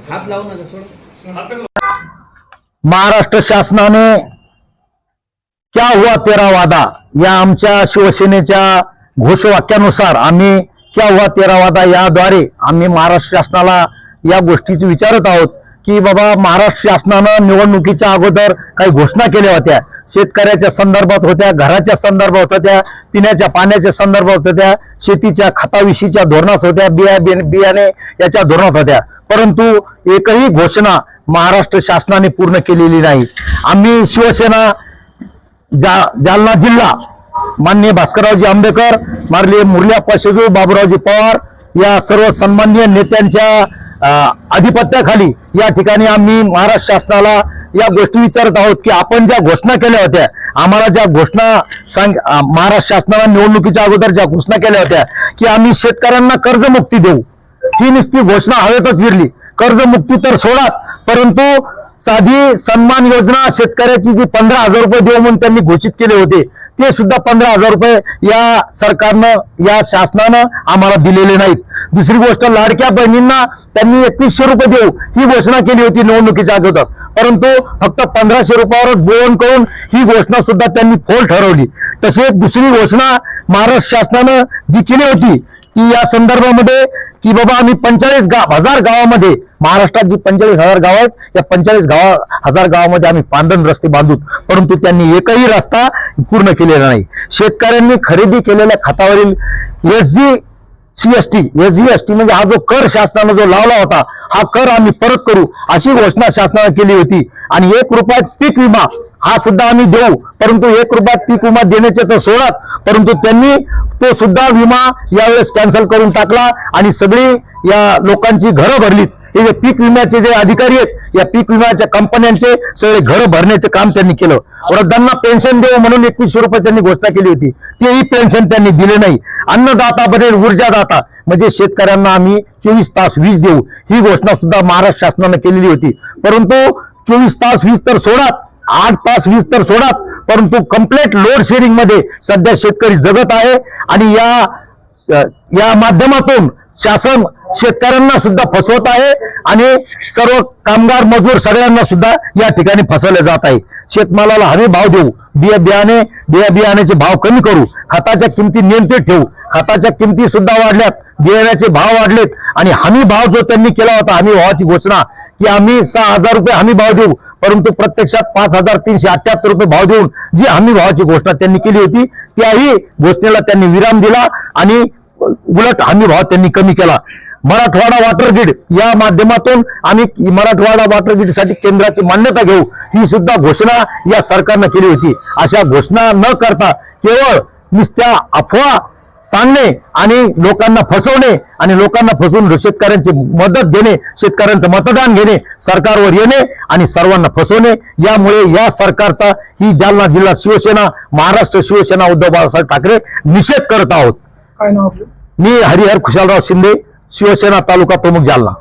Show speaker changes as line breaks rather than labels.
हात लावू नका, सोड.
महाराष्ट्र शासनाने क्या हुआ तेरा वादा या आमच्या शिवसेनेच्या घोषवाक्यानुसार आम्ही क्या हुआ तेरा वादा याद्वारे आम्ही महाराष्ट्र शासनाला या गोष्टीची विचारत आहोत की बाबा महाराष्ट्र शासनानं निवडणुकीच्या अगोदर काही घोषणा केल्या होत्या, शेतकऱ्याच्या संदर्भात होत्या, घराच्या संदर्भात होत्या, पिण्याच्या पाण्याच्या संदर्भात होत्या, शेतीच्या खताविषयीच्या धोरणात होत्या, बियाणे याच्या धोरणात होत्या, परंतु एकही घोषणा महाराष्ट्र शासनाने पूर्ण केलेली नाही. आम्ही शिवसेना जालना जिल्हा माननीय भास्कररावजी आंबेकर, माननीय मुरलीप्पा शेजू, बाबूरावजी पवार या सर्व सन्माननीय नेत्यांच्या अधिपत्याखाली या ठिकाणी आम्ही महाराष्ट्र शासनाला या गोष्टी विचारत आहोत की आपण ज्या घोषणा केल्या होत्या, आम्हाला ज्या घोषणा महाराष्ट्र शासनाला निवडणुकीच्या अगोदर ज्या घोषणा केल्या होत्या की आम्ही शेतकऱ्यांना कर्जमुक्ती देऊ, ही नुसती घोषणा हवेतच फिरली. कर्जमुक्ती तर सोडा, परंतु साधी सन्मान योजना शेतकऱ्याची जी 15,000 रुपये देऊ म्हणून त्यांनी घोषित केले होते, ते सुद्धा 15,000 रुपये या सरकारनं या शासनानं आम्हाला दिलेले नाहीत. दुसरी गोष्ट, लाडक्या बहिणींना त्यांनी 2100 रुपये देऊ ही घोषणा केली होती निवडणुकीच्या अगोदर, परंतु फक्त 1500 रुपयावर बोलून करून ही घोषणा सुद्धा त्यांनी फोल ठरवली. तसेच दुसरी घोषणा महाराष्ट्र शासनानं जी केली होती की या संदर्भामध्ये की बाबा आम्ही 45,000 गावामध्ये, महाराष्ट्रात जी 45,000 गाव आहेत, या 45,000 गावामध्ये आम्ही पांदन रस्ते बांधू, परंतु त्यांनी एकही रस्ता पूर्ण केलेला नाही. शेतकऱ्यांनी खरेदी केलेल्या खतावरील SGST म्हणजे हा जो कर शासनानं जो लावला होता, हा कर आम्ही परत करू अशी घोषणा शासनाने केली होती. आणि 1 रुपयात पीक विमा हा सुद्धा आम्ही देऊ, परंतु 1 रुपयात पीक विमा देण्याचे तर सोडात, परंतु त्यांनी तो सुद्धा विमा यावेळेस कॅन्सल करून टाकला आणि सगळी या लोकांची घरं भरलीत. हे जे पीक विम्याचे जे अधिकारी आहेत, या पीक विम्याच्या कंपन्यांचे सगळे घरं भरण्याचे काम त्यांनी केलं. वृद्धांना पेन्शन देऊ म्हणून 2100 रुपये त्यांनी घोषणा केली होती, तेही पेन्शन त्यांनी दिले नाही. अन्नदाता बनेल ऊर्जादाता म्हणजे शेतकऱ्यांना आम्ही 24 तास वीज देऊ ही घोषणा सुद्धा महाराष्ट्र शासनाने केलेली होती, परंतु 24 तास वीज तर सोडात, 8 तास वीज तर सोडात, परंतु कंप्लीट लोड शेडिंग मध्ये सध्या शेतकरी जगत आहे. आणि या माध्यमातून शासन शेतकऱ्यांना सुद्धा फसवत आहे आणि सर्व कामगार मजूर सगळ्यांना सुद्धा या ठिकाणी फसवले जात आहे. शेतमालाला हमी भाव देऊ, बियाण्याचे भाव कमी करू, खताच्या किमती नियंत्रित ठेवू, खताच्या किमती सुद्धा वाढल्यात, बियाण्याचे भाव वाढलेत आणि हमी भाव जो त्यांनी केला होता, हमी भावाची घोषणा की आम्ही 6,000 रुपये हमी भाव देऊ, परंतु प्रत्यक्षात 5,378 रुपये भाव देऊन जी हमी भावाची घोषणा त्यांनी केली होती, त्याही घोषणेला त्यांनी विराम दिला आणि उलट हमी भाव त्यांनी कमी केला. मराठवाडा वॉटर ग्रीड या माध्यमातून आम्ही मराठवाडा वॉटर ग्रीड साठी केंद्राची मान्यता घेऊ ही सुद्धा घोषणा या सरकारनं केली होती. अशा घोषणा न करता केवळ नुसत्या अफवा सांगणे आणि लोकांना फसवणे आणि लोकांना फसवून शेतकऱ्यांची मदत घेणे, शेतकऱ्यांचं मतदान घेणे, सरकारवर येणे आणि सर्वांना फसवणे, यामुळे या सरकारचा ही जालना जिल्हा शिवसेना, महाराष्ट्र शिवसेना उद्धव बाळासाहेब ठाकरे निषेध करत आहोत.
काय नाव आपलं?
मी हरिहर खुशालराव शिंदे, शिवसेना तालुका प्रमुख जालना.